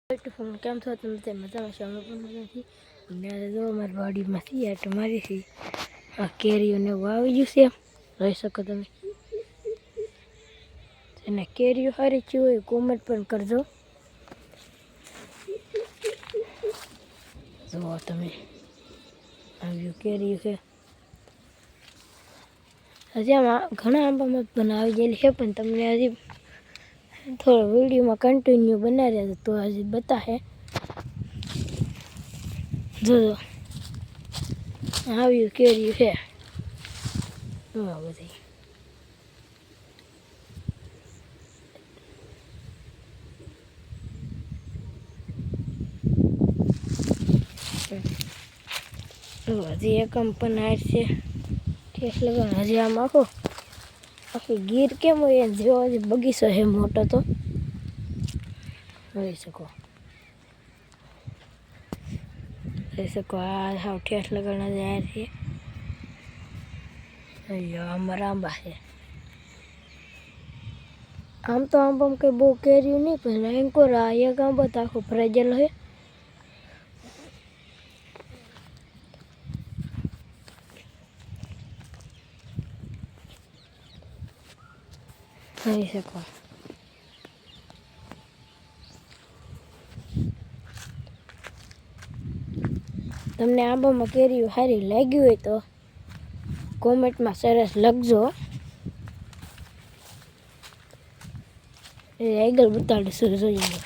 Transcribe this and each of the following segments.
કેમ છો તમે? તે મજામાં છો? અમે પણ મજાથી. અને જો અમારી વાડીમાંથી આટો મારી છે. આ કેરીઓને વાવી ગયું છે, જોઈ શકો તમે. અને કેરીઓ સારી છે હોય કોમેન્ટ પણ કરજો. જુઓ તમે, આવ્યું કેરીઓ છે. હજી આમાં ઘણા આંબામાં પણ આવી ગયેલી છે, પણ તમને હજી થોડો વિડીયોમાં કન્ટિન્યુ બનાવી રહ્યા તો હજી બતાવે. જોજો આવ્યું કેરીયું છે બધી. હજી એકમ પણ હાર છે ઠેસ લગાવ. હજી આમ આખી ગીર કેમ હોય જેવો હજી બગીચો છે મોટો તો જોઈ શકો. આ હાવ ઠેસ લગાડના જાય છે. અમારા આંબા છે. આમ તો આંબામાં કંઈ બહુ કેર્યું નહીં, પણ એન્કોર આ એક આંબો તો આખો ફરાઈ છે. જોઈ શકો. તમને આંબામાં કેરીઓ સારી લાગી હોય તો કોમેન્ટમાં સરસ લખજો. આગળ બતાડીશું જોઈએ.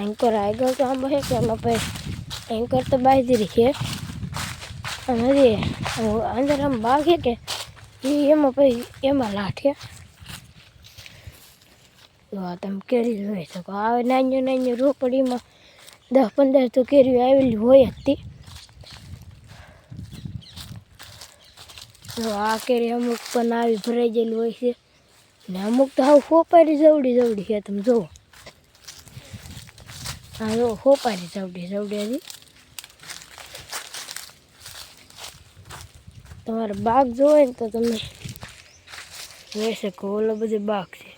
એન્કર આગળ તો આંબો છે કે એમાં પછી એન્કર તો બાજરી છે. અને હજી અંદર આમ બાગ છે કે એમાં પછી એમાં લાઠે. તો તમે કેરી જોઈ શકો. આવે નાની રોપડીમાં 10-15 તો કેરીઓ આવેલી હોય જ હતી. આ કેરી અમુક પણ આવી ભરાઈ ગયેલી હોય છે ને અમુક તો હાવ હોપારી જવડી છે. તમે જુઓ, હા જો હોપારી જવડી હજી. તમારે બાગ જોવે ને તો તમે જોઈ શકો. ઓલો બધો બાગ છે.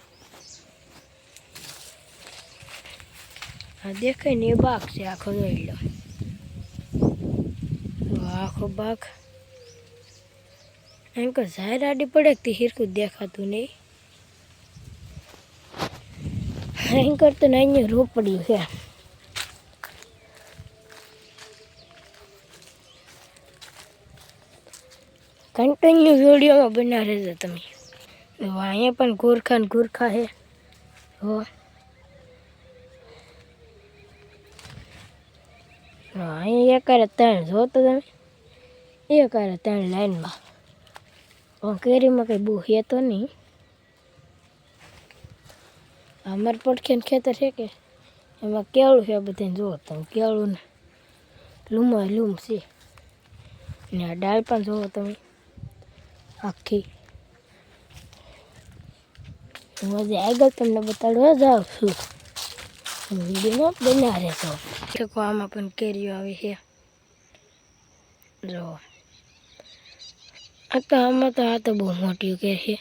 આ દેખાય ને એ બાગ છે આખો. જોઈ લો આખો બાગ. એમ કે ઝાડ આડી પડે હિરકું દેખાતું નહીં. એન્કર તો નાની રોપડ્યું છે. કન્ટિન્યુ વિડીયોમાં બના રહેજો તમે. અહીંયા પણ ગુરખા છે. હો અહીંયા એકારે 3 જો તો તમે. એકારે 3 લાઈનમાં. કેરીમાં કંઈ બહુ છે તો નહીં. અમારે પડખેનું ખેતર છે કે એમાં કેળું છે. બધાને જુઓ તમે, કેળું ને લૂમ છે. ને આ ડાળ પણ જુઓ તમે આખી. હું હજી આગળ તમને બતાડવા જાઉં છું. વિડીયોમાં બના રહેજો. દેખો આમાં પણ કેરીઓ આવી છે. જો આમાં તો બહુ મોટી કેરી છે.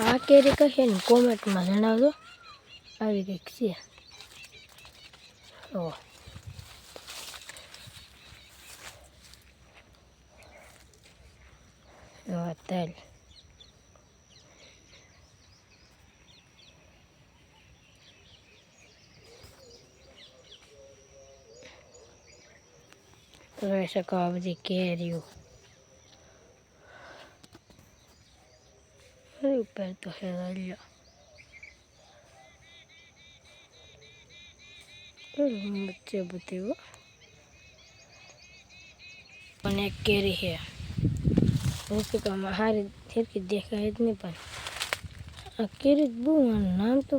આ કેરી કહીએ ને કોમેન્ટમાં જણાવજો. આવી કંઈક છે. તેલ જોઈ શકો. આ બધી કેરીઓ ઉપર તો છે. વચ્ચે બધી પણ એક કેરી છે. સારી ઠેરકી દેખાય જ નહીં, પણ આ કેરી બહુ નામ તો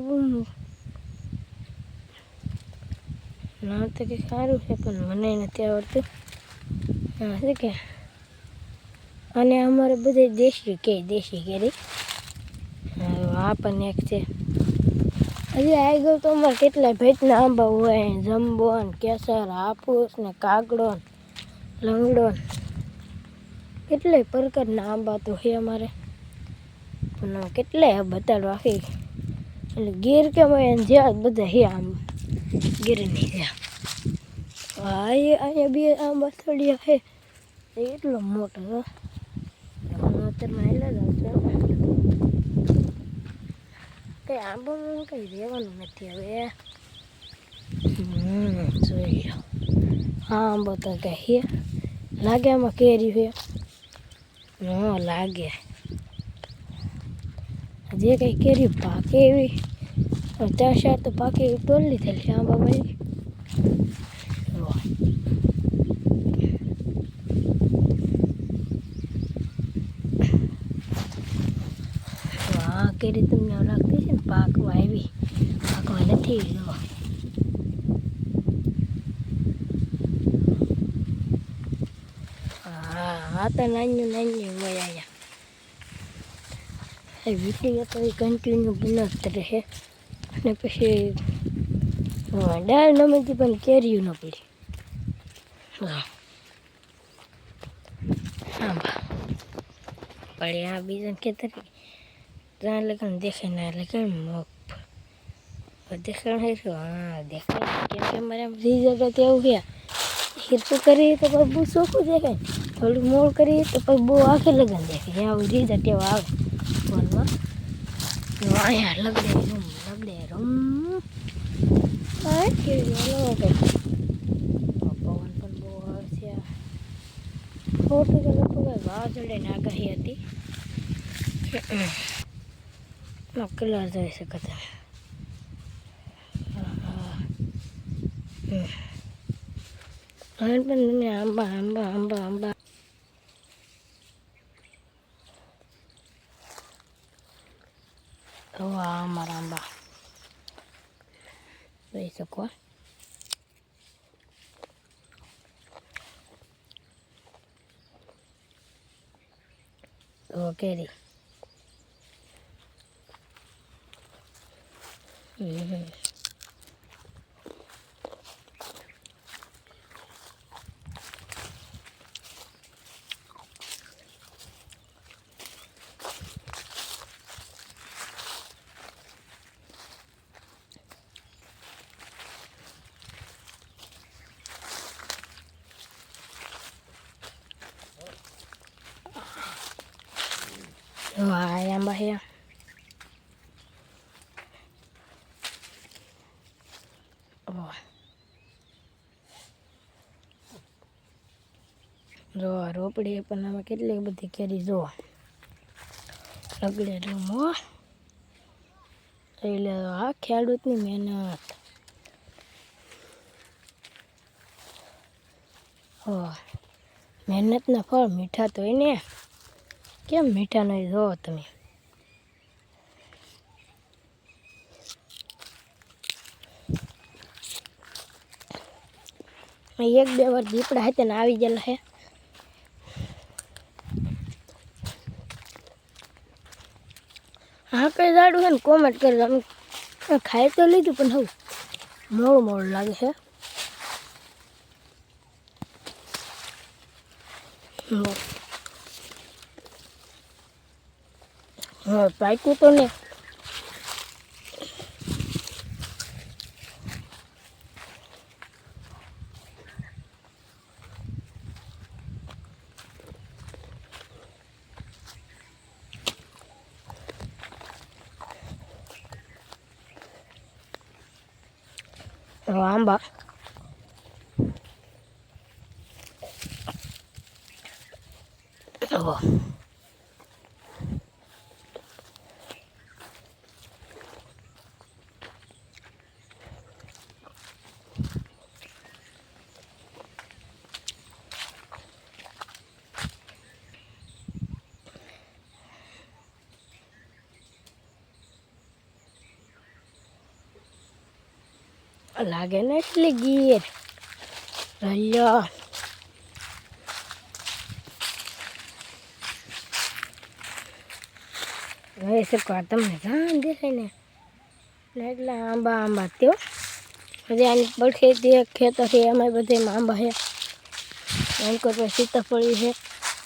કંઈક સારું છે પણ મને નથી આવડતું. હા કે અને અમારે બધે દેશી કેરી. આ પણ એક છે. હજી આગળ તો અમારે કેટલાય ભેટના આંબા હોય. જમ્બો ને કેસર, હાફૂસ ને કાગડો, લંગડો કેટલાય પ્રકારના આંબા તો છે અમારે, પણ કેટલાય બતાડવા આખી એટલે ગીર કેમ હોય જ્યાં બધા છે આમ ગીરની જ્યાં અહીંયા બે આંબા થડિયા છે એટલો મોટો હતો. હું અત્યારમાં હેલા જાઉં છું કંઈ આંબામાં કંઈ રહેવાનું નથી હવે. જોઈ લો હા આંબો તો કંઈ છે લાગે આમાં કેરી છે ન લાગે. જે કંઈ કેરી પાકે એવી 4 તો પાકે એવી ટોલી થયેલી આંબા મળી. કેરી તમને લાગતી છે ને પાકવા આવી, પાકવા નથી. હા તો નાની હોય અહીંયા વિડીયો તો એ કન્ટિન્યુ બનાવતા રહે અને પછી ડાળ નમેથી પણ કેરીયું ન પડી. હા પડે આ બીજા ખેતર ત્યાં લગન દેખે ના લગન મોપ દેખાણ હે હા દેખાય કેમ કે મારે રીઝલ્ટ એવું છે હિરતું કરીએ તો પછી બહુ ચોખ્ખું દેખાય, થોડું મોડ કરીએ તો પછી બહુ આખે લગન દેખાય. આવું રીઝલ્ટ એવું આવે ફોનમાં. અહીંયા લગડે રૂમ કેવી કંઈ પવન પણ બહુ આવે છે. ખોટું તો લગભગ વાવાઝોડાની આગાહી હતી. કલર જોઈ શકો તમે. હવે પણ તમે આંબા આંબા આંબા આંબા અમારા આંબા જોઈ શકો. કેરી આંબા છે. જો રોપડી પણ આમાં કેટલી બધી કેરી જો લગડે રૂમો એટલે આ ખેડૂતની મહેનત. મહેનતના ફળ મીઠા તો હોય ને, કેમ મીઠા નહીં જોવો તમે. એક બે વાર દીપડા હતા ને આવી ગયેલા છે. હા કઈ દાડું છે ને કોમેન્ટ કરી અમે ખાઈ તો લીધું પણ હવે મોડું લાગે છે. હા પાક્યું તો ને આંબા લાગે ને એટલી ગીર હલ્યો રહી શકો તમને ધ્યાન દેખાય ને એટલે આંબા આંબા ત્યો હજી આની પડખેથી એક ખેતર છે એમાં બધે આંબા છે એમ કોઈ સીતાફળી છે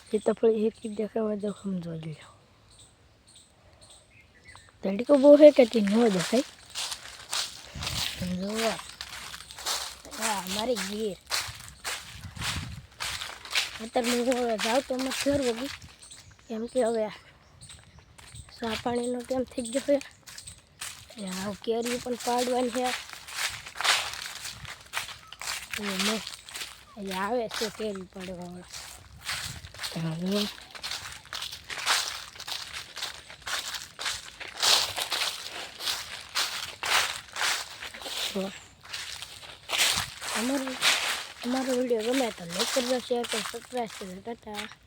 સીતાફળી એક દેખાવા દો સમજો લ્યો તડકો બહુ છે કે તે ન દેખાય સમજો હા મારી ગીર અત્યારે હું જાઉં તો એમાં ફેર વગી કેમ કે હવે ચા પાણીનો કેમ થઈ ગયો છે આ કેરી પણ પાડવાની છે આવે છે કેરી પાડવા અમારો વિડીયો ગમે તો લાઈક કરજો શેર કરજો સબસ્ક્રાઈબ કરજો ટાટા